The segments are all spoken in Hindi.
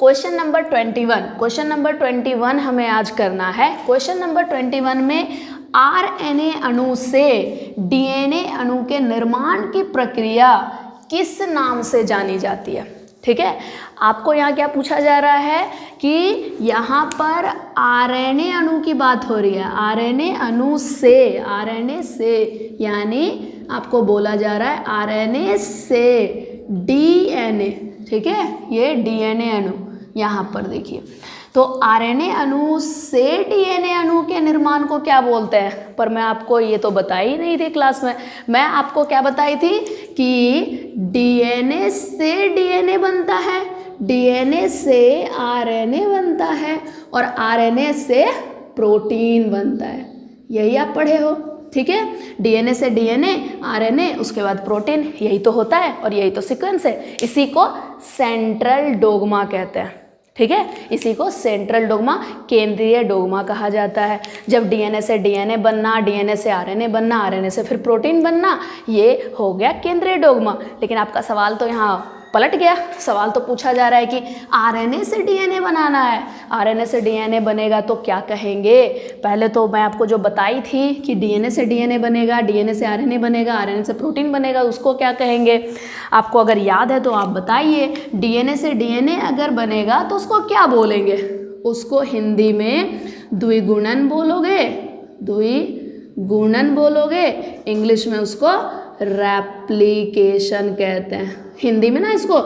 क्वेश्चन नंबर 21 हमें आज करना है। क्वेश्चन नंबर 21 में आरएनए अणु से डीएनए अणु के निर्माण की प्रक्रिया किस नाम से जानी जाती है। ठीक है, आपको यहाँ क्या पूछा जा रहा है कि यहाँ पर आरएनए अणु की बात हो रही है। आरएनए अणु से, आरएनए से यानी आपको बोला जा रहा है आरएनए से डीएनए। ठीक है, ये डीएनए अणु यहाँ पर देखिए, तो आरएनए अणु से डीएनए अणु के निर्माण को क्या बोलते हैं। पर मैं आपको ये तो बताई ही नहीं थी क्लास में। मैं आपको क्या बताई थी कि डीएनए से डीएनए बनता है, डीएनए से आरएनए बनता है और आरएनए से प्रोटीन बनता है। यही आप पढ़े हो। ठीक है, डीएनए से डीएनए, आरएनए, उसके बाद प्रोटीन, यही तो होता है और यही तो सीक्वेंस है। इसी को सेंट्रल डोग्मा कहते हैं। ठीक है, इसी को सेंट्रल डोग्मा, केंद्रीय डोग्मा कहा जाता है। जब डीएनए से डीएनए बनना, डीएनए से आरएनए बनना, आरएनए से फिर प्रोटीन बनना, ये हो गया केंद्रीय डोग्मा। लेकिन आपका सवाल तो यहाँ पलट गया। सवाल तो पूछा जा रहा है कि आरएनए से डीएनए बनाना है, आरएनए से डीएनए बनेगा तो क्या कहेंगे। पहले तो मैं आपको जो बताई थी कि डीएनए से डीएनए बनेगा, डीएनए से आरएनए बनेगा, आरएनए से प्रोटीन बनेगा, उसको क्या कहेंगे। आपको अगर याद है तो आप बताइए। डीएनए से डीएनए अगर बनेगा तो उसको क्या बोलेंगे। उसको हिंदी में द्विगुणन बोलोगे, द्विगुणन बोलोगे। इंग्लिश में उसको रेप्लिकेशन कहते हैं। हिंदी में ना इसको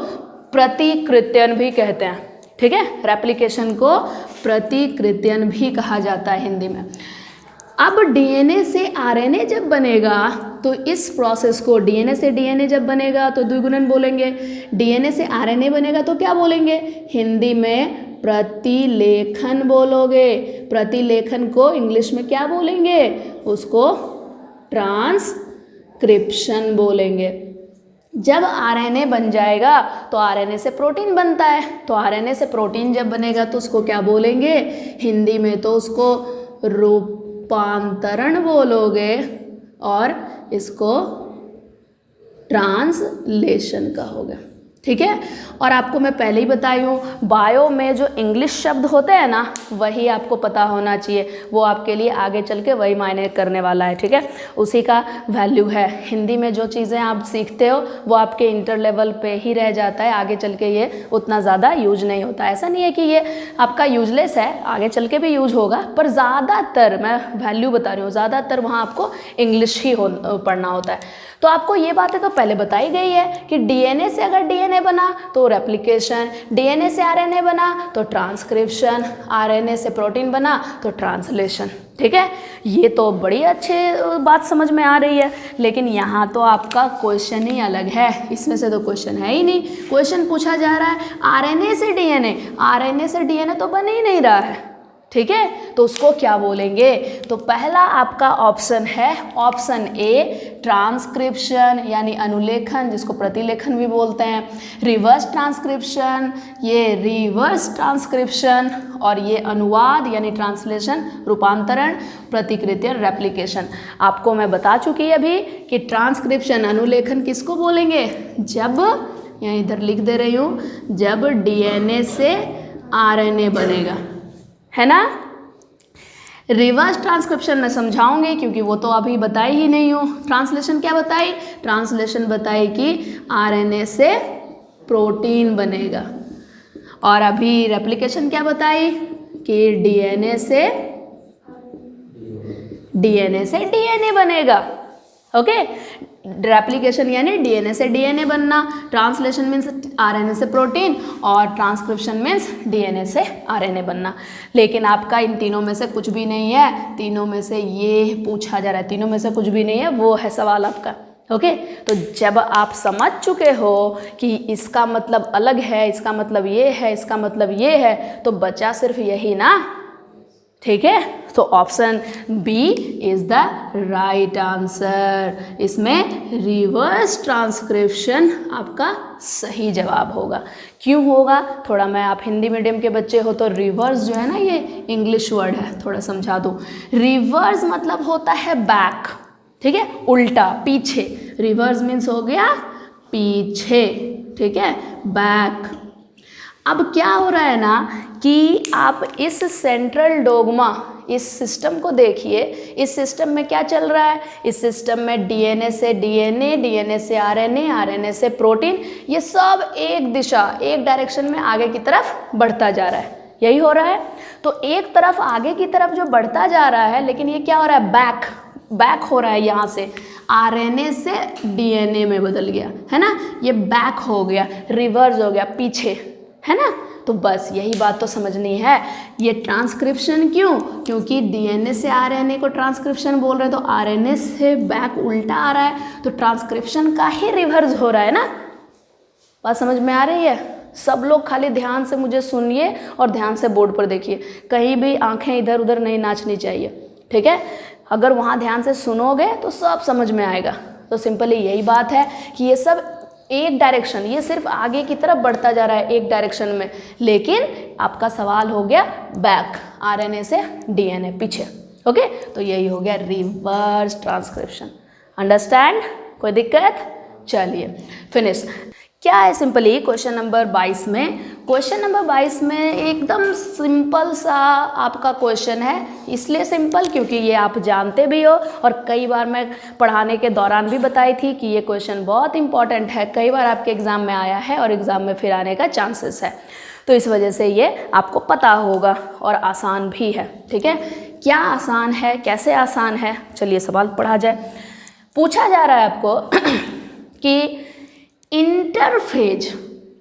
प्रतिकृत्यन भी कहते हैं। ठीक है, रेप्लिकेशन को प्रतिकृत्यन भी कहा जाता है हिंदी में। अब डीएनए से आरएनए जब बनेगा तो इस प्रोसेस को, डीएनए से डीएनए जब बनेगा तो द्विगुणन बोलेंगे, डीएनए से आरएनए बनेगा तो क्या बोलेंगे, हिंदी में प्रतिलेखन बोलोगे। प्रतिलेखन को इंग्लिश में क्या बोलेंगे, उसको ट्रांसक्रिप्शन बोलेंगे। जब आरएनए बन जाएगा तो आरएनए से प्रोटीन बनता है, तो आरएनए से प्रोटीन जब बनेगा तो उसको क्या बोलेंगे, हिंदी में तो उसको रूपांतरण बोलोगे और इसको ट्रांसलेशन कहोगे। ठीक है, और आपको मैं पहले ही बताई हूँ, बायो में जो इंग्लिश शब्द होते हैं ना, वही आपको पता होना चाहिए। वो आपके लिए आगे चल के वही मायने करने वाला है। ठीक है, उसी का वैल्यू है। हिंदी में जो चीज़ें आप सीखते हो वो आपके इंटर लेवल पे ही रह जाता है, आगे चल के ये उतना ज़्यादा यूज नहीं होता। ऐसा नहीं है कि ये आपका यूजलेस है, आगे चल के भी यूज होगा, पर ज़्यादातर, मैं वैल्यू बता रही हूँ, ज़्यादातर वहाँ आपको इंग्लिश ही पढ़ना होता है। तो आपको ये बातें तो पहले बताई गई है कि डीएनए से अगर डीएनए बना तो रेप्लिकेशन, डीएनए से आरएनए बना तो ट्रांसक्रिप्शन, आरएनए से प्रोटीन बना तो ट्रांसलेशन। ठीक है, ये तो बड़ी अच्छी बात समझ में आ रही है। लेकिन यहाँ तो आपका क्वेश्चन ही अलग है, इसमें से तो क्वेश्चन है ही नहीं। क्वेश्चन पूछा जा रहा है आरएनए से डीएनए, आरएनए से डीएनए तो बन ही नहीं रहा है। ठीक है, तो उसको क्या बोलेंगे। तो पहला आपका ऑप्शन है ऑप्शन ए, ट्रांसक्रिप्शन यानी अनुलेखन, जिसको प्रतिलेखन भी बोलते हैं। रिवर्स ट्रांसक्रिप्शन, ये रिवर्स ट्रांसक्रिप्शन, और ये अनुवाद यानी ट्रांसलेशन, रूपांतरण, प्रतिकृत्यन, रेप्लिकेशन। आपको मैं बता चुकी अभी कि ट्रांसक्रिप्शन, अनुलेखन किसको बोलेंगे, जब, यहाँ इधर लिख दे रही हूँ, जब डीएनए से आरएनए बनेगा, है ना। रिवर्स ट्रांसक्रिप्शन मैं समझाऊंगी क्योंकि वो तो अभी बताई ही नहीं हूँ। ट्रांसलेशन क्या बताई, ट्रांसलेशन बताई कि आरएनए से प्रोटीन बनेगा, और अभी रेप्लिकेशन क्या बताई कि डीएनए से डीएनए बनेगा। ओके, रेप्लिकेशन यानी डीएनए से डीएनए बनना, ट्रांसलेशन मीन्स आरएनए से प्रोटीन, और ट्रांसक्रिप्शन मीन्स डीएनए से आरएनए बनना। लेकिन आपका इन तीनों में से कुछ भी नहीं है, तीनों में से ये पूछा जा रहा है, तीनों में से कुछ भी नहीं है, वो है सवाल आपका। ओके, तो जब आप समझ चुके हो कि इसका मतलब अलग है, इसका मतलब ये है, इसका मतलब ये है, तो बचा सिर्फ यही ना। ठीक है, तो option B is the right answer. इसमें रिवर्स ट्रांसक्रिप्शन आपका सही जवाब होगा। क्यों होगा, थोड़ा मैं, आप हिंदी मीडियम के बच्चे हो तो रिवर्स जो है ना, ये इंग्लिश वर्ड है, थोड़ा समझा दूँ। रिवर्स मतलब होता है बैक, ठीक है, उल्टा, पीछे। रिवर्स मीन्स हो गया पीछे, ठीक है, बैक। अब क्या हो रहा है ना कि आप इस सेंट्रल डोग्मा, इस सिस्टम को देखिए। इस सिस्टम में क्या चल रहा है? इस सिस्टम में डीएनए से डीएनए, डीएनए से आरएनए, आरएनए से प्रोटीन, ये सब एक दिशा, एक डायरेक्शन में आगे की तरफ बढ़ता जा रहा है। यही हो रहा है। तो एक तरफ आगे की तरफ जो बढ़ता जा रहा है, लेकिन ये क्या हो रहा है? बैक हो रहा है। यहाँ से आरएनए से डीएनए में बदल गया, है ना। ये बैक हो गया, रिवर्स हो गया, पीछे, है ना। तो बस यही बात तो समझनी है। ये ट्रांसक्रिप्शन क्यों? क्योंकि डीएनए से आरएनए को ट्रांसक्रिप्शन बोल रहे हैं, तो आरएनए से बैक उल्टा आ रहा है, तो ट्रांसक्रिप्शन का ही रिवर्स हो रहा है ना। बात समझ में आ रही है? सब लोग खाली ध्यान से मुझे सुनिए और ध्यान से बोर्ड पर देखिए, कहीं भी आंखें इधर उधर नहीं नाचनी चाहिए, ठीक है। अगर वहाँ ध्यान से सुनोगे तो सब समझ में आएगा। तो सिंपली यही बात है कि ये सब एक डायरेक्शन, ये सिर्फ आगे की तरफ बढ़ता जा रहा है एक डायरेक्शन में, लेकिन आपका सवाल हो गया बैक, आरएनए से डीएनए पीछे। ओके, तो यही हो गया रिवर्स ट्रांसक्रिप्शन। अंडरस्टैंड? कोई दिक्कत? चलिए फिनिश। क्या है सिंपली क्वेश्चन नंबर 22 में? क्वेश्चन नंबर 22 में एकदम सिंपल सा आपका क्वेश्चन है। इसलिए सिंपल क्योंकि ये आप जानते भी हो और कई बार मैं पढ़ाने के दौरान भी बताई थी कि ये क्वेश्चन बहुत इंपॉर्टेंट है, कई बार आपके एग्ज़ाम में आया है और एग्ज़ाम में फिर आने का चांसेस है। तो इस वजह से ये आपको पता होगा और आसान भी है, ठीक है। क्या आसान है, कैसे आसान है? चलिए सवाल पढ़ा जाए। पूछा जा रहा है आपको कि इंटरफेज,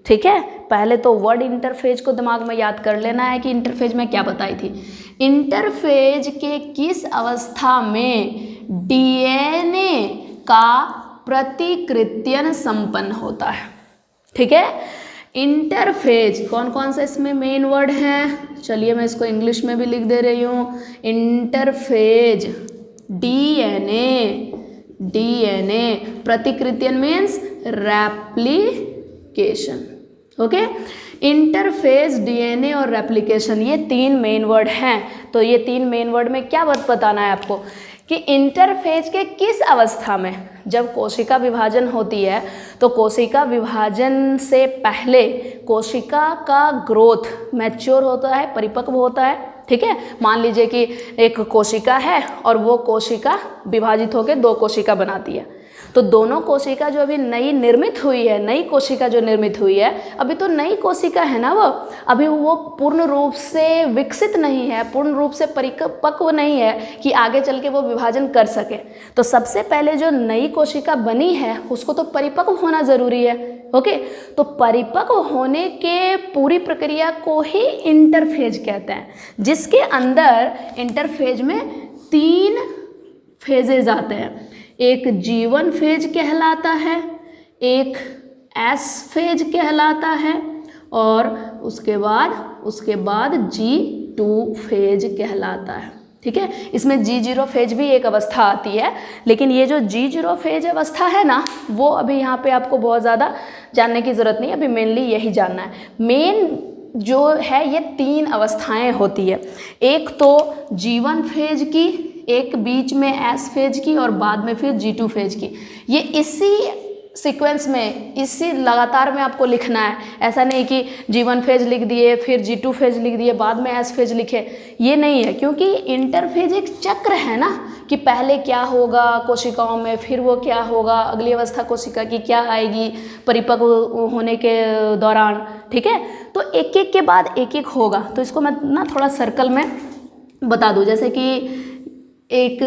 ठीक है। पहले तो वर्ड इंटरफेज को दिमाग में याद कर लेना है कि इंटरफेज में क्या बताई थी। इंटरफेज के किस अवस्था में डीएनए का प्रतिकृत्यन संपन्न होता है, ठीक है। इंटरफेज कौन कौन से इसमें मेन वर्ड हैं? चलिए मैं इसको इंग्लिश में भी लिख दे रही हूँ। इंटरफेज, डीएनए, प्रतिकृत्यन means replication. Okay, interphase, DNA और रेप्लिकेशन, ये तीन मेन वर्ड हैं। तो ये तीन मेन वर्ड में क्या बात बताना है आपको कि इंटरफेज के किस अवस्था में, जब कोशिका विभाजन होती है तो कोशिका विभाजन से पहले कोशिका का ग्रोथ मैच्योर होता है, परिपक्व होता है, ठीक है। मान लीजिए कि एक कोशिका है और वो कोशिका विभाजित होकर दो कोशिका बनाती है, तो दोनों कोशिका जो अभी नई निर्मित हुई है, नई कोशिका जो निर्मित हुई है, अभी तो नई कोशिका है ना, वो अभी वो पूर्ण रूप से विकसित नहीं है, पूर्ण रूप से परिपक्व नहीं है कि आगे चल के वो विभाजन कर सके। तो सबसे पहले जो नई कोशिका बनी है उसको तो परिपक्व होना ज़रूरी है। ओके, तो परिपक्व होने के पूरी प्रक्रिया को ही इंटरफेज कहते हैं, जिसके अंदर इंटरफेज में 3 फेजेज आते हैं। एक G1 फेज कहलाता है, एक S फेज कहलाता है और उसके बाद G2 फेज कहलाता है, ठीक है। इसमें G0 फेज भी एक अवस्था आती है, लेकिन ये जो G0 फेज अवस्था है ना, वो अभी यहाँ पे आपको बहुत ज़्यादा जानने की ज़रूरत नहीं है, अभी मेनली यही जानना है। मेन जो है ये 3 अवस्थाएं होती है, एक तो G1 फेज की, एक बीच में S फेज की और बाद में फिर G2 फेज की। ये इसी सीक्वेंस में, इसी लगातार में आपको लिखना है। ऐसा नहीं कि G1 फेज लिख दिए फिर G2 फेज लिख दिए बाद में S फेज लिखे, ये नहीं है। क्योंकि इंटरफेज एक चक्र है ना, कि पहले क्या होगा कोशिकाओं में, फिर वो क्या होगा, अगली अवस्था कोशिका की क्या आएगी परिपक्व होने के दौरान, ठीक है। तो एक एक के बाद एक एक होगा। तो इसको मैं ना थोड़ा सर्कल में बता दूँ, जैसे कि एक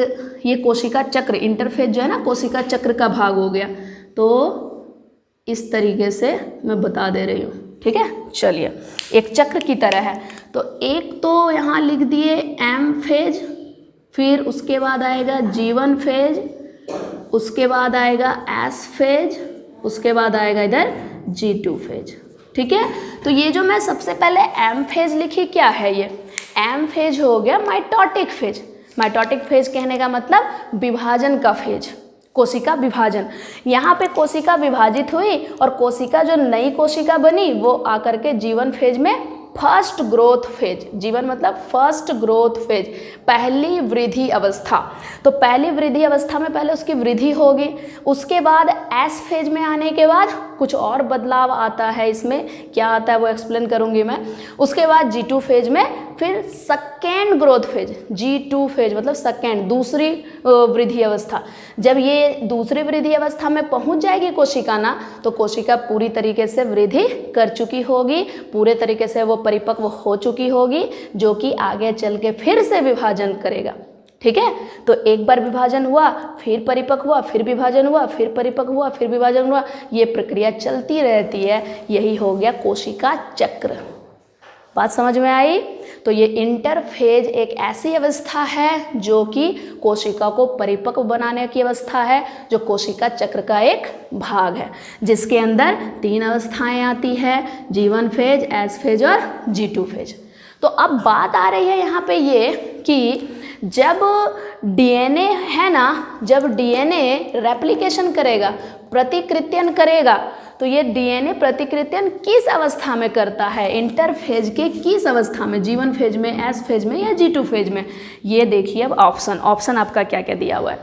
ये कोशिका चक्र, इंटरफेज जो है ना कोशिका चक्र का भाग हो गया, तो इस तरीके से मैं बता दे रही हूँ, ठीक है। चलिए, एक चक्र की तरह है। तो एक तो यहाँ लिख दिए M फेज, फिर उसके बाद आएगा G1 फेज, उसके बाद आएगा S फेज, उसके बाद आएगा इधर G2 फेज, ठीक है। तो ये जो मैं सबसे पहले M फेज लिखी, क्या है ये? M फेज हो गया माइटोटिक फेज। माइटोटिक फेज कहने का मतलब विभाजन का फेज, कोशिका विभाजन। यहाँ पे कोशिका विभाजित हुई और कोशिका जो नई कोशिका बनी वो आकर के G1 फेज में फर्स्ट ग्रोथ फेज, G1 मतलब फर्स्ट ग्रोथ फेज, पहली वृद्धि अवस्था। तो पहली वृद्धि अवस्था में पहले उसकी वृद्धि होगी, उसके बाद S फेज में आने के बाद कुछ और बदलाव आता है इसमें, क्या आता है वो एक्सप्लेन करूँगी मैं। उसके बाद G2 फेज में फिर second growth phase, G2 phase मतलब सेकेंड, दूसरी वृद्धि अवस्था। जब ये दूसरी वृद्धि अवस्था में पहुंच जाएगी कोशिका ना, तो कोशिका पूरी तरीके से वृद्धि कर चुकी होगी, पूरे तरीके से वो परिपक्व हो चुकी होगी, जो कि आगे चल के फिर से विभाजन करेगा। ठीक है, तो एक बार विभाजन हुआ, फिर परिपक्व हुआ, फिर विभाजन हुआ, फिर परिपक्व हुआ, फिर विभाजन हुआ, ये प्रक्रिया चलती रहती है। यही हो गया कोशिका चक्र। बात समझ में आई? तो ये इंटरफेज एक ऐसी अवस्था है जो कि कोशिका को परिपक्व बनाने की अवस्था है, जो कोशिका चक्र का एक भाग है, जिसके अंदर 3 अवस्थाएं आती है, G1 फेज, S फेज और G2 फेज। तो अब बात आ रही है यहाँ पे ये कि जब DNA है ना, जब DNA रेप्लिकेशन करेगा, प्रतिकृत्यन करेगा, तो ये DNA प्रतिकृत्यन किस अवस्था में करता है, इंटरफेज के किस अवस्था में, G1 फेज में, S फेज में या G2 फेज में? ये देखिए अब ऑप्शन आपका क्या क्या दिया हुआ है।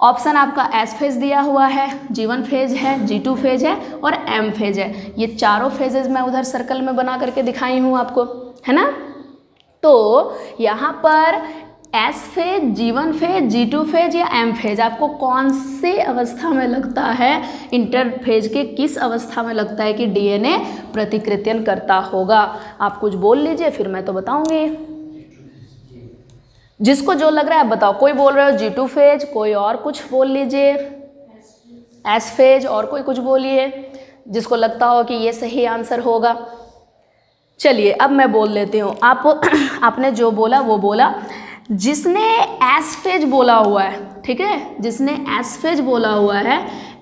ऑप्शन आपका S फेज दिया हुआ है, G1 फेज है, G2 फेज है और M फेज है। ये चारों फेजेस मैं उधर सर्कल में बना करके दिखाई हूँ आपको, है ना। तो यहाँ पर S phase, G1 phase, G2 phase या M फेज, आपको कौन से अवस्था में लगता है, इंटरफेज के किस अवस्था में लगता है कि DNA प्रतिकृत्यन करता होगा? आप कुछ बोल लीजिए, फिर मैं तो बताऊंगी। जिसको जो लग रहा है बताओ। कोई बोल रहे हो G2 फेज, कोई और कुछ बोल लीजिए, S फेज, और कोई कुछ बोलिए जिसको लगता हो कि ये सही आंसर होगा। चलिए अब मैं बोल लेती हूँ। आपने जो बोला वो बोला। जिसने S फेज बोला हुआ है, ठीक है, जिसने S फेज बोला हुआ है,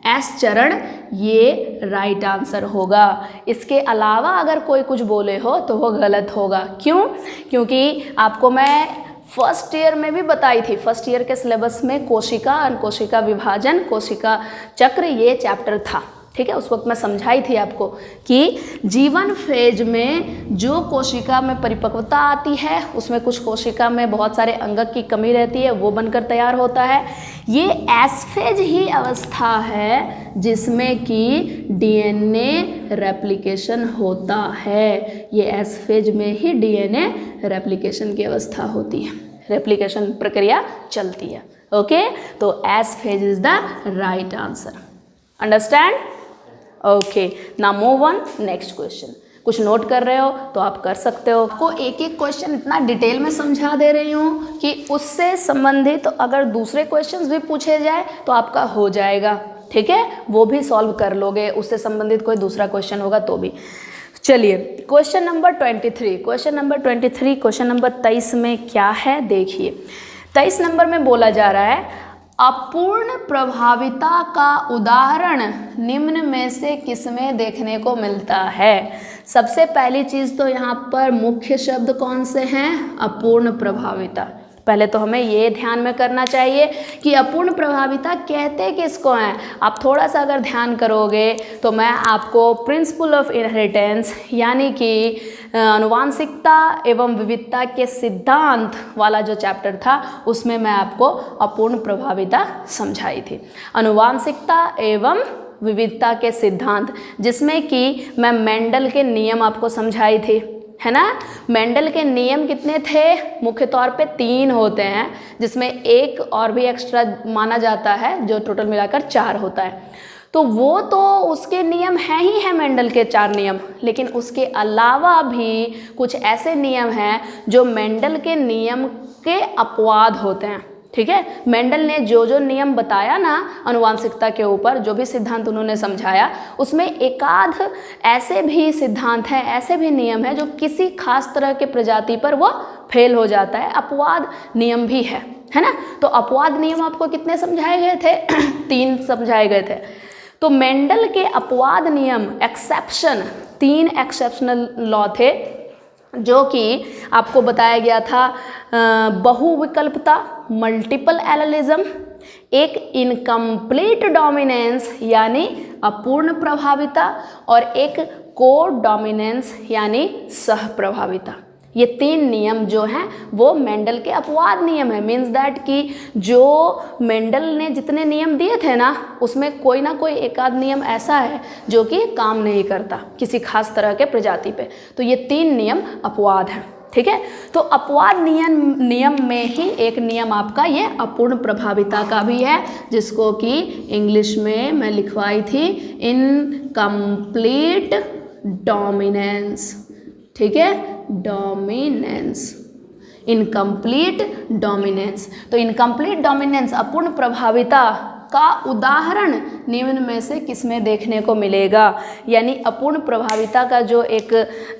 S चरण, ये राइट आंसर होगा। इसके अलावा अगर कोई कुछ बोले हो तो वो गलत होगा। क्यों? क्योंकि आपको मैं फर्स्ट ईयर में भी बताई थी, फर्स्ट ईयर के सिलेबस में कोशिका, अनकोशिका विभाजन, कोशिका चक्र, ये चैप्टर था। ठीक है, उस वक्त मैं समझाई थी आपको कि G1 फेज में जो कोशिका में परिपक्वता आती है, उसमें कुछ कोशिका में बहुत सारे अंगक की कमी रहती है, वो बनकर तैयार होता है। ये S फेज ही अवस्था है जिसमें कि DNA रेप्लिकेशन होता है। ये S फेज में ही DNA रेप्लिकेशन की अवस्था होती है, रेप्लिकेशन प्रक्रिया चलती है। ओके, तो S phase is the right answer. Understand? Okay, now move on next question. कुछ नोट कर रहे हो तो आप कर सकते हो। आपको एक एक क्वेश्चन इतना डिटेल में समझा दे रही हूँ कि उससे संबंधित अगर दूसरे क्वेश्चंस भी पूछे जाए तो आपका हो जाएगा। ठीक है, वो भी सॉल्व कर लोगे, उससे संबंधित कोई दूसरा क्वेश्चन होगा तो भी। चलिए question number 23, question number 23, question number 23 में क्या है देखिए। 23 नंबर में बोला जा रहा है, अपूर्ण प्रभाविता का उदाहरण निम्न में से किसमें देखने को मिलता है? सबसे पहली चीज़ तो यहाँ पर मुख्य शब्द कौन से हैं? अपूर्ण प्रभाविता। पहले तो हमें ये ध्यान में करना चाहिए कि अपूर्ण प्रभाविता कहते किसको हैं। आप थोड़ा सा अगर ध्यान करोगे तो मैं आपको प्रिंसिपल ऑफ इनहेरिटेंस यानी कि आनुवांशिकता एवं विविधता के सिद्धांत वाला जो चैप्टर था उसमें मैं आपको अपूर्ण प्रभाविता समझाई थी। आनुवांशिकता एवं विविधता के सिद्धांत, जिसमें कि मैं मेंडल के नियम आपको समझाई थी, है ना। मेंडल के नियम कितने थे? मुख्य तौर पे 3 होते हैं, जिसमें एक और भी एक्स्ट्रा माना जाता है, जो टोटल मिलाकर 4 होता है। तो वो तो उसके नियम हैं ही हैं, मेंडल के 4 नियम, लेकिन उसके अलावा भी कुछ ऐसे नियम हैं जो मेंडल के नियम के अपवाद होते हैं। ठीक है, मेंडल ने जो जो नियम बताया ना आनुवांशिकता के ऊपर, जो भी सिद्धांत उन्होंने समझाया, उसमें एकाध ऐसे भी सिद्धांत हैं, ऐसे भी नियम हैं जो किसी खास तरह के प्रजाति पर वो फेल हो जाता है। अपवाद नियम भी है ना। तो अपवाद नियम आपको कितने समझाए गए थे? 3 समझाए गए थे। तो मेंडल के अपवाद नियम, एक्सेप्शन, 3 एक्सेप्शनल लॉ थे, जो कि आपको बताया गया था। बहुविकल्पता, मल्टीपल एलेलिज्म, एक इनकम्प्लीट डोमिनेंस यानी अपूर्ण प्रभाविता, और एक को डोमिनेंस यानी सहप्रभाविता। ये 3 नियम जो हैं वो मेंडल के अपवाद नियम है। मीन्स दैट कि जो मेंडल ने जितने नियम दिए थे ना, उसमें कोई ना कोई एक आध नियम ऐसा है जो कि काम नहीं करता किसी खास तरह के प्रजाति पे। तो ये 3 नियम अपवाद हैं, ठीक है। तो अपवाद नियम में ही एक नियम आपका ये अपूर्ण प्रभाविता का भी है, जिसको कि इंग्लिश में मैं लिखवाई थी इनकम्प्लीट डोमिनेंस, ठीक है, डोमिनेंस, इनकम्प्लीट डोमिनेंस। तो इनकम्प्लीट डोमिनेंस अपूर्ण प्रभाविता का उदाहरण निम्न में से किसमें देखने को मिलेगा, यानी अपूर्ण प्रभाविता का जो एक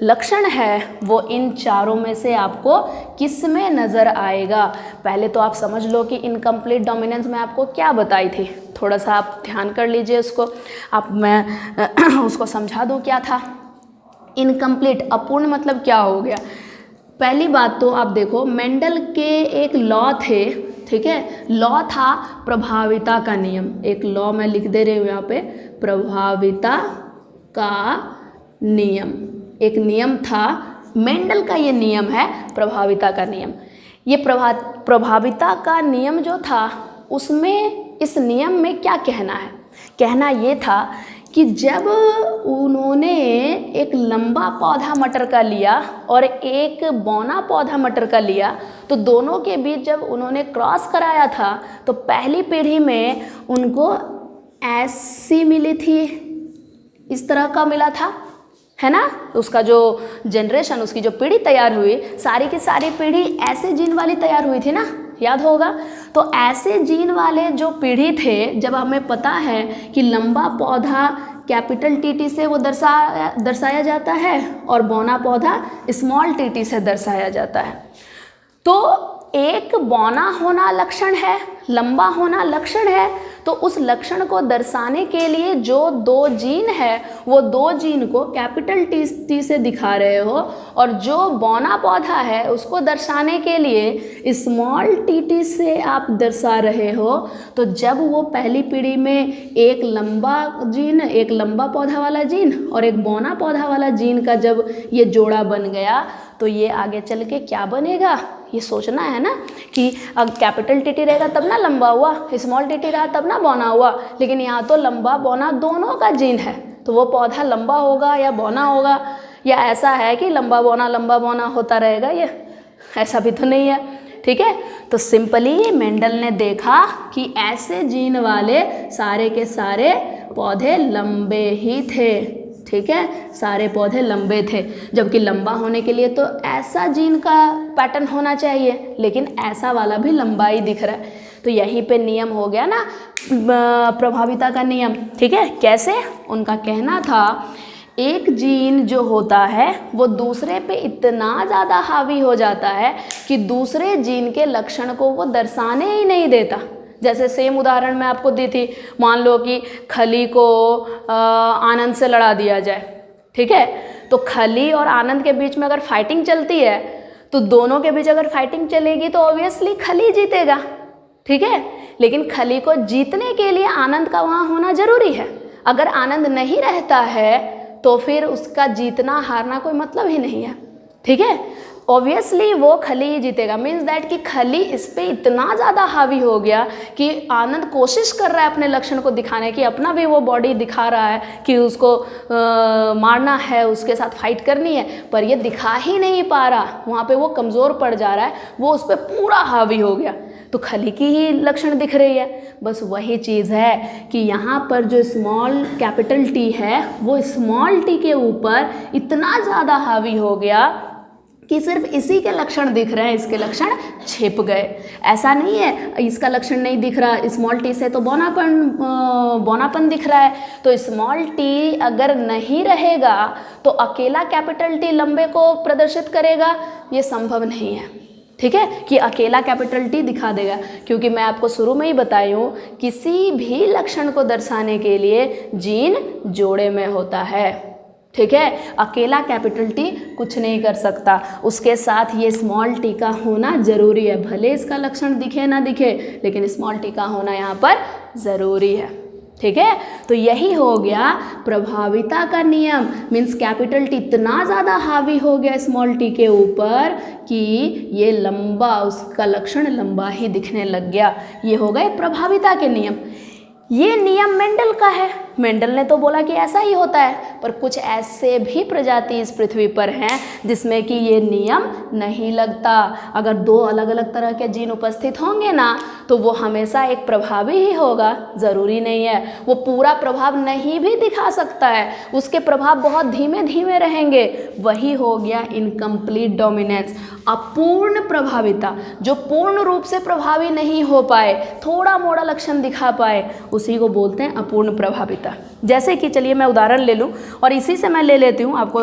लक्षण है वो इन चारों में से आपको किसमें नज़र आएगा। पहले तो आप समझ लो कि इनकम्प्लीट डोमिनेंस में आपको क्या बताई थी, थोड़ा सा आप ध्यान कर लीजिए उसको। आप मैं उसको समझा दूँ क्या था। इनकम्प्लीट अपूर्ण मतलब क्या हो गया। पहली बात तो आप देखो, मेंडल के एक लॉ थे, ठीक है, लॉ था प्रभाविता का नियम। एक लॉ मैं लिख दे रही हूँ यहाँ पे, प्रभाविता का नियम, एक नियम था मेंडल का, ये नियम है प्रभाविता का नियम। ये प्रभाविता का नियम जो था उसमें इस नियम में क्या कहना है, कहना ये था कि जब उन्होंने एक लंबा पौधा मटर का लिया और एक बौना पौधा मटर का लिया, तो दोनों के बीच जब उन्होंने क्रॉस कराया था तो पहली पीढ़ी में उनको ऐसी मिली थी, इस तरह का मिला था, है ना। उसका जो जनरेशन, उसकी जो पीढ़ी तैयार हुई, सारी की सारी पीढ़ी ऐसे जीन वाली तैयार हुई थी ना, याद होगा। तो ऐसे जीन वाले जो पीढ़ी थे, जब हमें पता है कि लंबा पौधा कैपिटल टीटी से वो दर्शाया जाता है और बौना पौधा स्मॉल टीटी से दर्शाया जाता है, तो एक बौना होना लक्षण है, लंबा होना लक्षण है, तो उस लक्षण को दर्शाने के लिए जो 2 जीन है वो 2 जीन को कैपिटल टी से दिखा रहे हो, और जो बौना पौधा है उसको दर्शाने के लिए स्मॉल टी से आप दर्शा रहे हो। तो जब वो पहली पीढ़ी में एक लंबा जीन, एक लंबा पौधा वाला जीन और एक बौना पौधा वाला जीन का जब ये जोड़ा बन गया, तो ये आगे चल के क्या बनेगा, ये सोचना है ना कि अब कैपिटल टीटी रहेगा तब ना लंबा हुआ, स्मॉल टीटी रहा तब ना बौना हुआ, लेकिन यहाँ तो लंबा बौना दोनों का जीन है, तो वो पौधा लंबा होगा या बौना होगा, या ऐसा है कि लंबा बौना होता रहेगा, ये ऐसा भी तो नहीं है, ठीक है। तो सिंपली मेंडल ने देखा कि ऐसे जीन वाले सारे के सारे पौधे लंबे ही थे, ठीक है, सारे पौधे लंबे थे, जबकि लंबा होने के लिए तो ऐसा जीन का पैटर्न होना चाहिए, लेकिन ऐसा वाला भी लंबा ही दिख रहा है। तो यहीं पे नियम हो गया ना प्रभाविता का नियम, ठीक है। कैसे, उनका कहना था एक जीन जो होता है वो दूसरे पे इतना ज़्यादा हावी हो जाता है कि दूसरे जीन के लक्षण को वो दर्शाने ही नहीं देता। जैसे सेम उदाहरण मैं आपको दी थी, मान लो कि खली को आनंद से लड़ा दिया जाए, ठीक है, तो खली और आनंद के बीच में अगर फाइटिंग चलती है, तो दोनों के बीच अगर फाइटिंग चलेगी तो ऑब्वियसली खली जीतेगा, ठीक है। लेकिन खली को जीतने के लिए आनंद का वहाँ होना जरूरी है। अगर आनंद नहीं रहता है तो फिर उसका जीतना हारना कोई मतलब ही नहीं है, ठीक है। ऑब्वियसली वो खली ही जीतेगा। मीन्स दैट कि खली इस पे इतना ज़्यादा हावी हो गया कि आनंद कोशिश कर रहा है अपने लक्षण को दिखाने की, अपना भी वो बॉडी दिखा रहा है कि उसको मारना है, उसके साथ फाइट करनी है, पर ये दिखा ही नहीं पा रहा, वहाँ पे वो कमज़ोर पड़ जा रहा है, वो उस पर पूरा हावी हो गया, तो खली की ही लक्षण दिख रही है। बस वही चीज़ है कि यहाँ पर जो स्मॉल कैपिटल टी है वो स्मॉल टी के ऊपर इतना ज़्यादा हावी हो गया कि सिर्फ इसी के लक्षण दिख रहे हैं, इसके लक्षण छिप गए। ऐसा नहीं है इसका लक्षण नहीं दिख रहा, स्मॉल टी से तो बौनापन दिख रहा है, तो स्मॉल टी अगर नहीं रहेगा तो अकेला कैपिटल टी लंबे को प्रदर्शित करेगा, ये संभव नहीं है, ठीक है, कि अकेला कैपिटल टी दिखा देगा। क्योंकि मैं आपको शुरू में ही बताई हूँ, किसी भी लक्षण को दर्शाने के लिए जीन जोड़े में होता है, ठीक है। अकेला कैपिटल टी कुछ नहीं कर सकता, उसके साथ ये स्मॉल टी का होना ज़रूरी है। भले इसका लक्षण दिखे ना दिखे, लेकिन स्मॉल टी का होना यहाँ पर ज़रूरी है, ठीक है, तो यही हो गया प्रभाविता का नियम। मीन्स कैपिटल टी इतना ज़्यादा हावी हो गया स्मॉल टी के ऊपर कि ये लंबा, उसका लक्षण लंबा ही दिखने लग गया। ये हो गए प्रभाविता के नियम। ये नियम मेंडल का है। मेंडल ने तो बोला कि ऐसा ही होता है, पर कुछ ऐसे भी प्रजाति इस पृथ्वी पर हैं जिसमें कि ये नियम नहीं लगता। अगर दो अलग अलग तरह के जीन उपस्थित होंगे ना, तो वो हमेशा एक प्रभावी ही होगा, ज़रूरी नहीं है। वो पूरा प्रभाव नहीं भी दिखा सकता है, उसके प्रभाव बहुत धीमे धीमे रहेंगे। वही हो गया इनकम्प्लीट डोमिनेंस, अपूर्ण प्रभाविता। जो पूर्ण रूप से प्रभावी नहीं हो पाए, थोड़ा मोड़ा लक्षण दिखा पाए, उसी को बोलते हैं अपूर्ण प्रभाविता। जैसे कि चलिए मैं उदाहरण ले लूं और इसी से मैं ले लेती हूं, आपको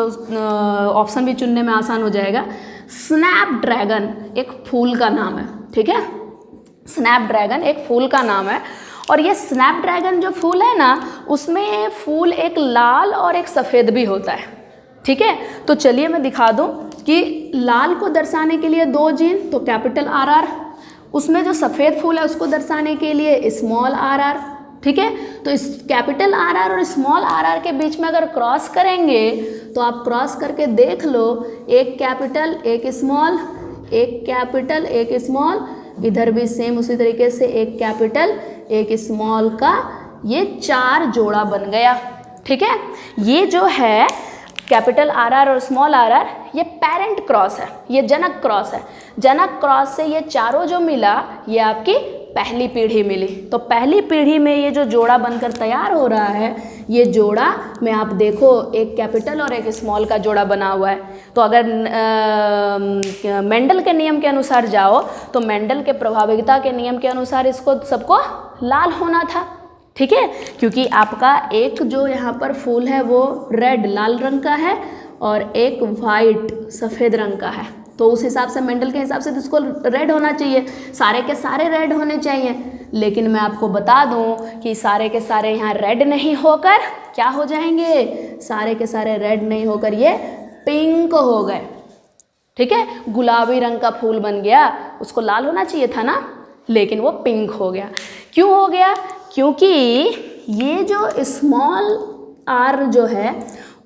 ऑप्शन भी चुनने में आसान हो जाएगा। स्नैपड्रैगन एक फूल का नाम है, ठीक है, स्नैपड्रैगन एक फूल का नाम है। और ये स्नैपड्रैगन जो फूल है ना, उसमें फूल एक लाल और एक सफ़ेद भी होता है, ठीक है। तो चलिए मैं दिखा दूं कि लाल को दर्शाने के लिए दो जीन, तो कैपिटल RR, उसमें जो सफ़ेद फूल है उसको दर्शाने के लिए स्मॉल RR, ठीक है। तो इस कैपिटल RR और स्मॉल RR के बीच में अगर क्रॉस करेंगे तो आप क्रॉस करके देख लो, एक कैपिटल एक स्मॉल, एक कैपिटल एक स्मॉल, इधर भी सेम उसी तरीके से एक कैपिटल एक स्मॉल का ये 4 जोड़ा बन गया, ठीक है। ये जो है कैपिटल RR और स्मॉल RR, ये पेरेंट क्रॉस है, ये जनक क्रॉस है। जनक क्रॉस से ये चारों जो मिला, ये आपकी पहली पीढ़ी मिली। तो पहली पीढ़ी में ये जो जोड़ा बनकर तैयार हो रहा है, ये जोड़ा में आप देखो एक कैपिटल और एक स्मॉल का जोड़ा बना हुआ है। तो अगर मेंडल के नियम के अनुसार जाओ तो मेंडल के प्रभाविता के नियम के अनुसार इसको सबको लाल होना था, ठीक है, क्योंकि आपका एक जो यहाँ पर फूल है वो रेड लाल रंग का है और एक वाइट सफ़ेद रंग का है। तो उस हिसाब से मेंडल के हिसाब से तो इसको रेड होना चाहिए, सारे के सारे रेड होने चाहिए। लेकिन मैं आपको बता दूं कि सारे के सारे यहाँ रेड नहीं होकर क्या हो जाएंगे, सारे के सारे रेड नहीं होकर ये पिंक हो गए, ठीक है। गुलाबी रंग का फूल बन गया, उसको लाल होना चाहिए था ना, लेकिन वो पिंक हो गया। क्यों हो गया? क्योंकि ये जो स्मॉल R जो है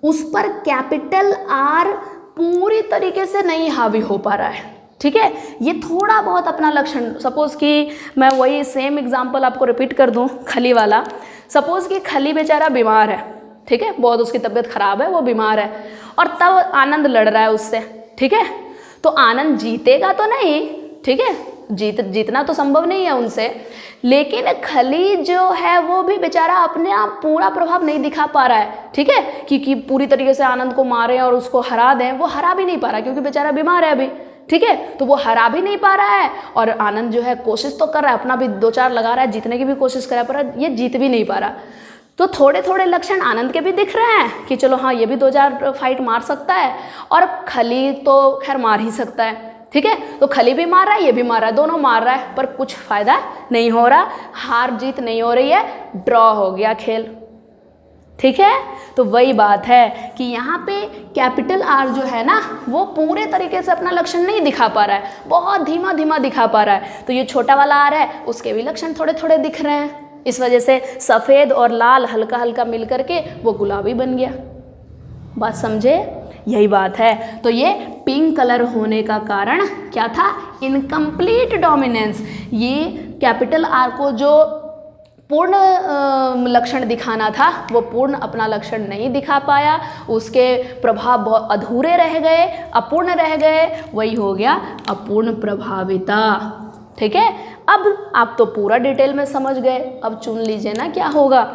उस पर कैपिटल R पूरी तरीके से नहीं हावी हो पा रहा है, ठीक है। ये थोड़ा बहुत अपना लक्षण, सपोज़ कि मैं वही सेम एग्जांपल आपको रिपीट कर दूं, खली वाला। सपोज़ कि खली बेचारा बीमार है, ठीक है, बहुत उसकी तबीयत खराब है, वो बीमार है, और तब आनंद लड़ रहा है उससे, ठीक है। तो आनंद जीतेगा तो नहीं, ठीक है, जीतना तो संभव नहीं है उनसे, लेकिन खली जो है वो भी बेचारा अपने आप पूरा प्रभाव नहीं दिखा पा रहा है, ठीक है, क्योंकि पूरी तरीके से आनंद को मारें और उसको हरा दें, वो हरा भी नहीं पा रहा क्योंकि बेचारा बीमार है अभी, ठीक है। तो वो हरा भी नहीं पा रहा है और आनंद जो है कोशिश तो कर रहा है, अपना भी 2-4 लगा रहा है, जीतने की भी कोशिश कर रहा है, पर ये जीत भी नहीं पा रहा। तो थोड़े थोड़े लक्षण आनंद के भी दिख रहे हैं कि चलो हाँ ये भी 2-4 फाइट मार सकता है, और खली तो खैर मार ही सकता है, ठीक है। तो खली भी मार रहा है, ये भी मार रहा है, दोनों मार रहा है, पर कुछ फायदा नहीं हो रहा, हार जीत नहीं हो रही है, ड्रॉ हो गया खेल, ठीक है। तो वही बात है कि यहाँ पे कैपिटल R जो है ना, वो पूरे तरीके से अपना लक्षण नहीं दिखा पा रहा है, बहुत धीमा धीमा दिखा पा रहा है। तो ये छोटा वाला R है, उसके भी लक्षण थोड़े थोड़े दिख रहे हैं, इस वजह से सफ़ेद और लाल हल्का हल्का मिल करके वो गुलाबी बन गया। बात समझे? यही बात है। तो ये पिंक कलर होने का कारण क्या था? Incomplete dominance. ये कैपिटल R को जो पूर्ण लक्षण दिखाना था वो पूर्ण अपना लक्षण नहीं दिखा पाया, उसके प्रभाव बहुत अधूरे रह गए, अपूर्ण रह गए, वही हो गया अपूर्ण प्रभाविता, ठीक है। अब आप तो पूरा डिटेल में समझ गए, अब चुन लीजिए ना क्या होगा।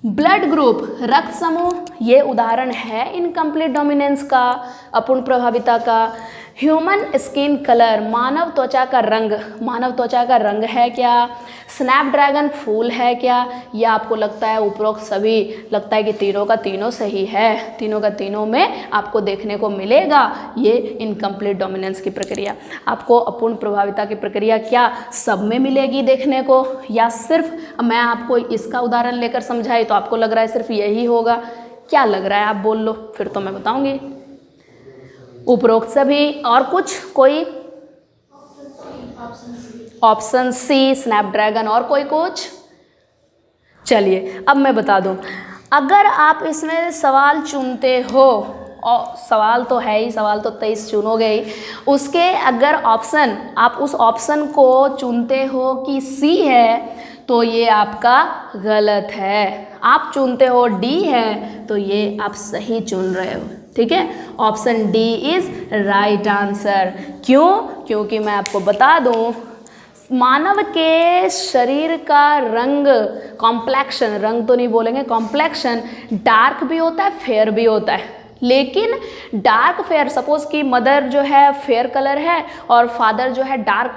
ब्लड ग्रुप, रक्त समूह, ये उदाहरण है इनकम्प्लीट डोमिनेंस का, अपूर्ण प्रभाविता का। ह्यूमन स्किन कलर, मानव त्वचा का रंग, मानव त्वचा का रंग है क्या? स्नैपड्रैगन फूल है क्या? या आपको लगता है उपरोक्त सभी, लगता है कि तीनों का तीनों सही है, तीनों का तीनों में आपको देखने को मिलेगा ये इनकम्प्लीट डोमिनेंस की प्रक्रिया। आपको अपूर्ण प्रभाविता की प्रक्रिया क्या सब में मिलेगी देखने को, या सिर्फ मैं आपको इसका उदाहरण लेकर समझाई तो आपको लग रहा है सिर्फ यही होगा? क्या लग रहा है आप बोल लो, फिर तो मैं बताऊंगी। उपरोक्त सभी, और कुछ कोई? ऑप्शन सी स्नैपड्रैगन, और कोई कुछ? चलिए अब मैं बता दूं, अगर आप इसमें सवाल चुनते हो, और सवाल तो है ही, सवाल तो 23 चुनोगे ही, उसके अगर ऑप्शन आप उस ऑप्शन को चुनते हो कि सी है तो ये आपका गलत है। आप चुनते हो डी है तो ये आप सही चुन रहे हो। ठीक है, option D is right answer. क्यों? क्योंकि मैं आपको बता दूं, मानव के शरीर का रंग, कॉम्प्लेक्शन, रंग तो नहीं बोलेंगे, कॉम्प्लेक्शन डार्क भी होता है, फेयर भी होता है। लेकिन डार्क फेयर, सपोज कि मदर जो है फेयर कलर है और फादर जो है डार्क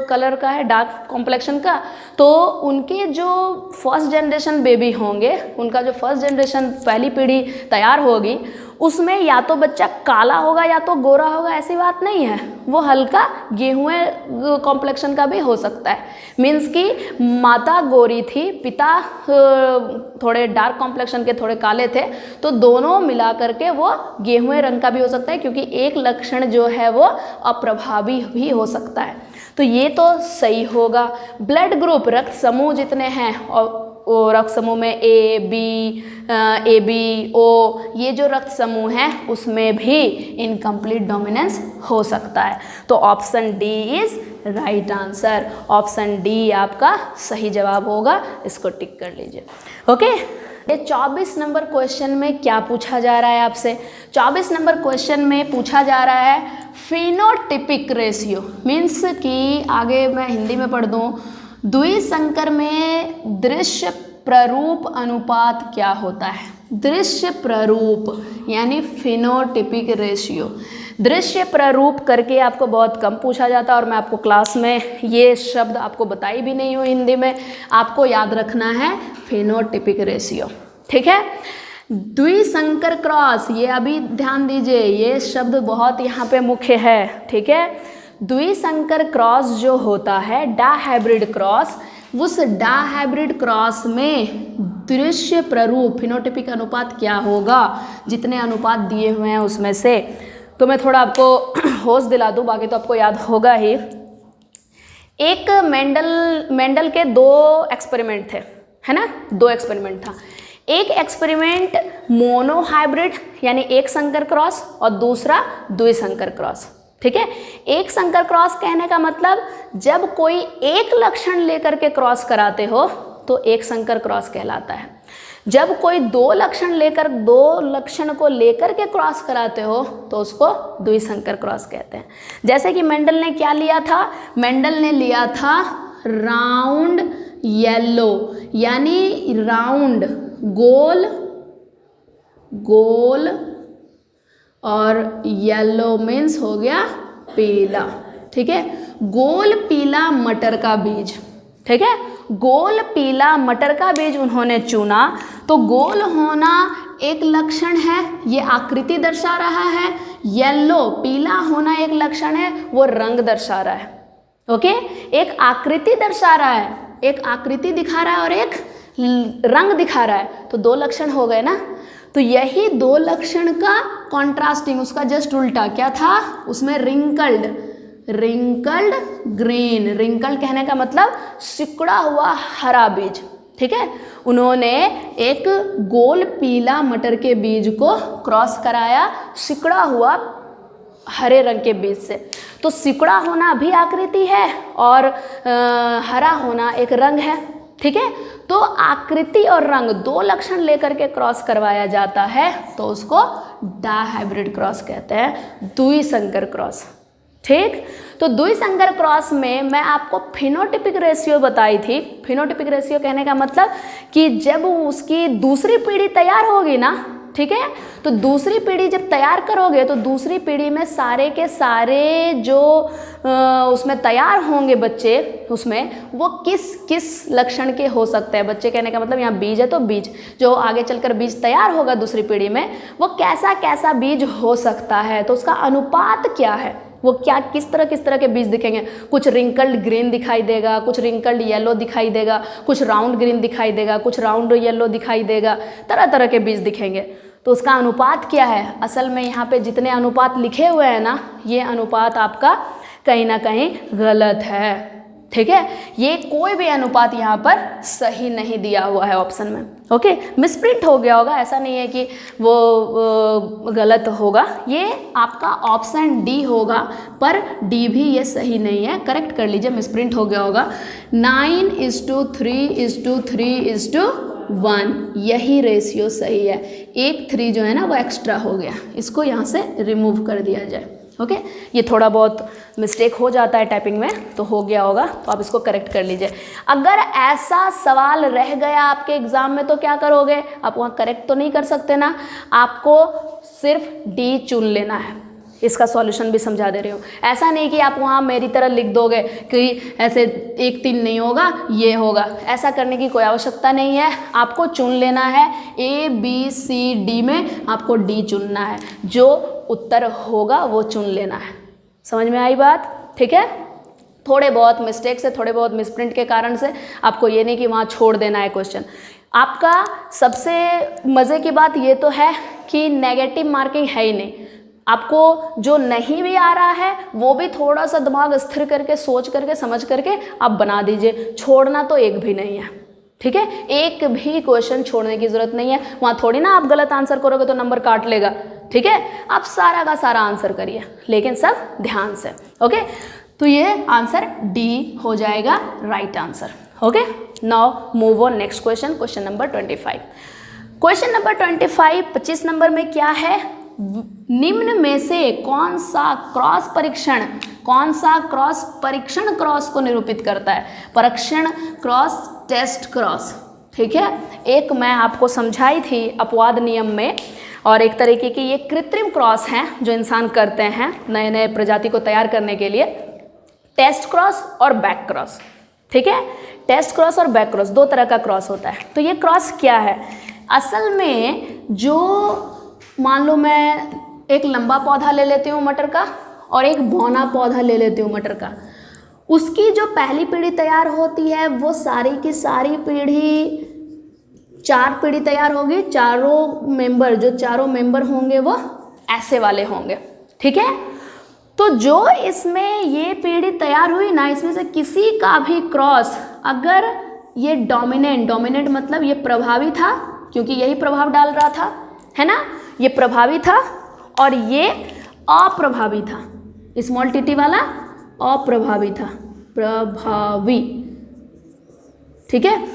कलर का है, डार्क कॉम्प्लेक्शन का, तो उनके जो फर्स्ट जनरेशन बेबी होंगे, उनका जो फर्स्ट जनरेशन पहली पीढ़ी तैयार होगी, उसमें या तो बच्चा काला होगा या तो गोरा होगा, ऐसी बात नहीं है। वो हल्का गेहूं कॉम्प्लेक्शन का भी हो सकता है। मीन्स कि माता गोरी थी, पिता थोड़े डार्क कॉम्प्लेक्शन के, थोड़े काले थे, तो दोनों मिला करके वो गेहूं रंग का भी हो सकता है, क्योंकि एक लक्षण जो है वो अप्रभावी भी हो सकता है। तो ये तो सही होगा। ब्लड ग्रुप, रक्त समूह जितने हैं, और रक्त समूह में ए बी ओ, ये जो रक्त समूह है उसमें भी इनकम्प्लीट डोमिनेंस हो सकता है। तो option D is right answer. Option D आपका सही जवाब होगा, इसको टिक कर लीजिए। ओके, ये 24 नंबर क्वेश्चन में क्या पूछा जा रहा है आपसे? 24 नंबर क्वेश्चन में पूछा जा रहा है फिनोटिपिक रेशियो। मीन्स कि आगे मैं हिंदी में पढ़ दूँ, द्विसंकर में दृश्य प्ररूप अनुपात क्या होता है? दृश्य प्ररूप यानी फिनोटिपिक रेशियो। दृश्य प्ररूप करके आपको बहुत कम पूछा जाता है, और मैं आपको क्लास में ये शब्द आपको बताई भी नहीं हूँ हिंदी में। आपको याद रखना है फिनोटिपिक रेशियो। ठीक है, द्विसंकर क्रॉस, ये अभी ध्यान दीजिए, ये शब्द बहुत यहाँ पे मुख्य है। ठीक है, द्विसंकर क्रॉस जो होता है, डाहाइब्रिड क्रॉस, उस डाहाइब्रिड क्रॉस में दृश्य प्ररूप फिनोटिपिक अनुपात क्या होगा? जितने अनुपात दिए हुए हैं उसमें से, तो मैं थोड़ा आपको होश दिला दूं, बाकी तो आपको याद होगा ही। एक मेंडल के 2 एक्सपेरिमेंट थे, है ना? 2 एक्सपेरिमेंट था। एक एक्सपेरिमेंट मोनोहाइब्रिड यानी एक संकर क्रॉस, और दूसरा द्विसंकर क्रॉस। ठीक है, एक संकर क्रॉस कहने का मतलब जब कोई एक लक्षण लेकर के क्रॉस कराते हो तो एक संकर क्रॉस कहलाता है। जब कोई 2 लक्षण को लेकर के क्रॉस कराते हो तो उसको द्विसंकर क्रॉस कहते हैं। जैसे कि मेंडल ने क्या लिया था? मेंडल ने लिया था राउंड येलो, यानी राउंड गोल गोल, और येलो मीन्स हो गया पीला। ठीक है, गोल पीला मटर का बीज। ठीक है, गोल पीला मटर का बीज उन्होंने चुना। तो गोल होना एक लक्षण है, ये आकृति दर्शा रहा है। येलो पीला होना एक लक्षण है, वो रंग दर्शा रहा है। ओके, एक आकृति दर्शा रहा है, एक आकृति दिखा रहा है और एक रंग दिखा रहा है, तो 2 लक्षण हो गए ना। तो यही 2 लक्षण का कॉन्ट्रास्टिंग, उसका जस्ट उल्टा क्या था? उसमें रिंकल्ड ग्रीन, रिंकल्ड कहने का मतलब सिकुड़ा हुआ हरा बीज। ठीक है, उन्होंने एक गोल पीला मटर के बीज को क्रॉस कराया सिकुड़ा हुआ हरे रंग के बीज से। तो सिकुड़ा होना भी आकृति है और हरा होना एक रंग है। ठीक है, तो आकृति और रंग 2 लक्षण लेकर के क्रॉस करवाया जाता है, तो उसको डाहाइब्रिड क्रॉस कहते हैं, द्विसंकर क्रॉस। ठीक, तो द्विसंकर क्रॉस में मैं आपको फिनोटिपिक रेशियो बताई थी। फिनोटिपिक रेशियो कहने का मतलब कि जब उसकी दूसरी पीढ़ी तैयार होगी ना, ठीक है, तो दूसरी पीढ़ी जब तैयार करोगे तो दूसरी पीढ़ी में सारे के सारे जो उसमें तैयार होंगे बच्चे, उसमें वो किस किस लक्षण के हो सकते हैं। बच्चे कहने का मतलब यहाँ बीज है, तो बीज जो आगे चलकर बीज तैयार होगा दूसरी पीढ़ी में, वो कैसा कैसा बीज हो सकता है, तो उसका अनुपात क्या है, वो क्या किस तरह के बीज दिखेंगे। कुछ रिंकल्ड ग्रीन दिखाई देगा, कुछ रिंकल्ड येलो दिखाई देगा, कुछ राउंड ग्रीन दिखाई देगा, कुछ राउंड येलो दिखाई देगा, तरह तरह के बीज दिखेंगे। तो उसका अनुपात क्या है? असल में यहाँ पे जितने अनुपात लिखे हुए हैं ना, ये अनुपात आपका कहीं ना कहीं गलत है। ठीक है, ये कोई भी अनुपात यहाँ पर सही नहीं दिया हुआ है ऑप्शन में। ओके, मिसप्रिंट हो गया होगा, ऐसा नहीं है कि वो गलत होगा, ये आपका ऑप्शन डी होगा, पर डी भी ये सही नहीं है, करेक्ट कर लीजिए, मिसप्रिंट हो गया होगा। 9:3:3:1 यही रेशियो सही है, एक 3 जो है ना वो एक्स्ट्रा हो गया, इसको यहाँ से रिमूव कर दिया जाए। ओके, ये थोड़ा बहुत मिस्टेक हो जाता है टाइपिंग में, तो हो गया होगा, तो आप इसको करेक्ट कर लीजिए। अगर ऐसा सवाल रह गया आपके एग्जाम में तो क्या करोगे, आप वहाँ करेक्ट तो नहीं कर सकते ना, आपको सिर्फ डी चुन लेना है। इसका सॉल्यूशन भी समझा दे रही हूँ, ऐसा नहीं कि आप वहाँ मेरी तरह लिख दोगे कि ऐसे 1-3 नहीं होगा, ये होगा, ऐसा करने की कोई आवश्यकता नहीं है। आपको चुन लेना है, ABCD में आपको डी चुनना है, जो उत्तर होगा वो चुन लेना है। समझ में आई बात? ठीक है, थोड़े बहुत मिस्टेक से, थोड़े बहुत मिसप्रिंट के कारण से आपको ये नहीं कि वहाँ छोड़ देना है क्वेश्चन। आपका सबसे मज़े की बात ये तो है कि नेगेटिव मार्किंग है ही नहीं, आपको जो नहीं भी आ रहा है वो भी थोड़ा सा दिमाग स्थिर करके, सोच करके, समझ करके आप बना दीजिए, छोड़ना तो एक भी नहीं है। ठीक है, एक भी क्वेश्चन छोड़ने की ज़रूरत नहीं है, वहाँ थोड़ी ना आप गलत आंसर करोगे तो नंबर काट लेगा। ठीक है, आप सारा का सारा आंसर करिए, लेकिन सब ध्यान से। ओके, तो ये आंसर डी हो जाएगा right answer. Okay, now move on next question, question number 25। Question number 25 number में क्या है, निम्न में से कौन सा क्रॉस परीक्षण क्रॉस को निरूपित करता है। परीक्षण क्रॉस, टेस्ट क्रॉस। ठीक है, एक मैं आपको समझाई थी अपवाद नियम में, और एक तरीके की ये कृत्रिम क्रॉस हैं जो इंसान करते हैं नए नए प्रजाति को तैयार करने के लिए, टेस्ट क्रॉस और बैक क्रॉस। ठीक है, टेस्ट क्रॉस और बैक क्रॉस 2 तरह का क्रॉस होता है। तो ये क्रॉस क्या है, असल में जो मान लो मैं एक लंबा पौधा ले लेती हूँ मटर का और एक बौना पौधा ले लेती हूँ मटर का, उसकी जो पहली पीढ़ी तैयार होती है वो सारी की सारी पीढ़ी 4 पीढ़ी तैयार होगी। चारों मेंबर होंगे वो ऐसे वाले होंगे। ठीक है, तो जो इसमें ये पीढ़ी तैयार हुई ना, इसमें से किसी का भी क्रॉस अगर ये डोमिनेंट मतलब ये प्रभावी था, क्योंकि यही प्रभाव डाल रहा था, है ना, ये प्रभावी था, और ये अप्रभावी था, स्मॉल टी वाला अप्रभावी था, प्रभावी। ठीक है,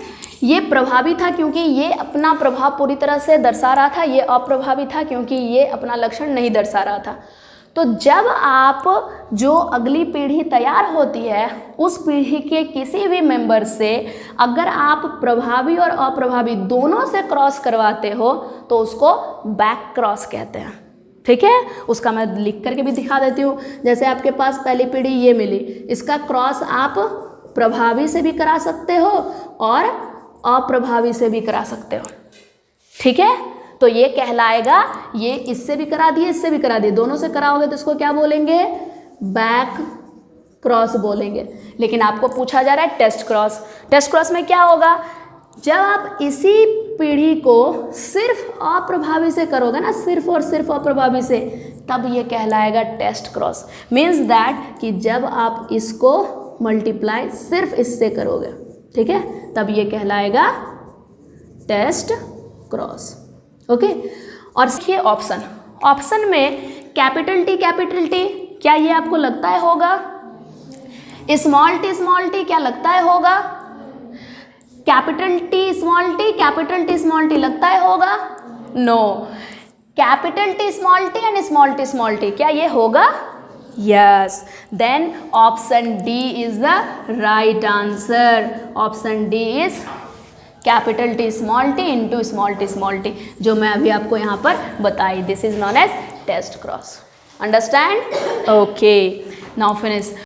ये प्रभावी था क्योंकि ये अपना प्रभाव पूरी तरह से दर्शा रहा था, ये अप्रभावी था क्योंकि ये अपना लक्षण नहीं दर्शा रहा था। तो जब आप जो अगली पीढ़ी तैयार होती है उस पीढ़ी के किसी भी मेंबर से अगर आप प्रभावी और अप्रभावी दोनों से क्रॉस करवाते हो तो उसको बैक क्रॉस कहते हैं। ठीक है, उसका मैं लिख करके भी दिखा देती हूँ। जैसे आपके पास पहली पीढ़ी ये मिली, इसका क्रॉस आप प्रभावी से भी करा सकते हो और अप्रभावी से भी करा सकते हो। ठीक है, तो ये कहलाएगा, ये इससे भी करा दिए, इससे भी करा दिए, दोनों से कराओगे तो इसको क्या बोलेंगे, बैक क्रॉस बोलेंगे। लेकिन आपको पूछा जा रहा है टेस्ट क्रॉस। टेस्ट क्रॉस में क्या होगा, जब आप इसी पीढ़ी को सिर्फ अप्रभावी से करोगे ना, सिर्फ और सिर्फ अप्रभावी से, तब ये कहलाएगा टेस्ट क्रॉस। मीन्स दैट कि जब आप इसको मल्टीप्लाई सिर्फ इससे करोगे, ठीक है, तब ये कहलाएगा टेस्ट क्रॉस। ओके, और देखिए ऑप्शन में कैपिटल टी क्या ये आपको लगता है होगा, स्मॉल टी क्या लगता है होगा, कैपिटल टी स्मॉल टी लगता है होगा, no, capital T and small T क्या ये होगा, yes, then option D is the right answer. Option D is capital T into small T, जो मैं अभी आपको यहाँ पर बताई, this is known as test cross. Understand? Okay, now finish.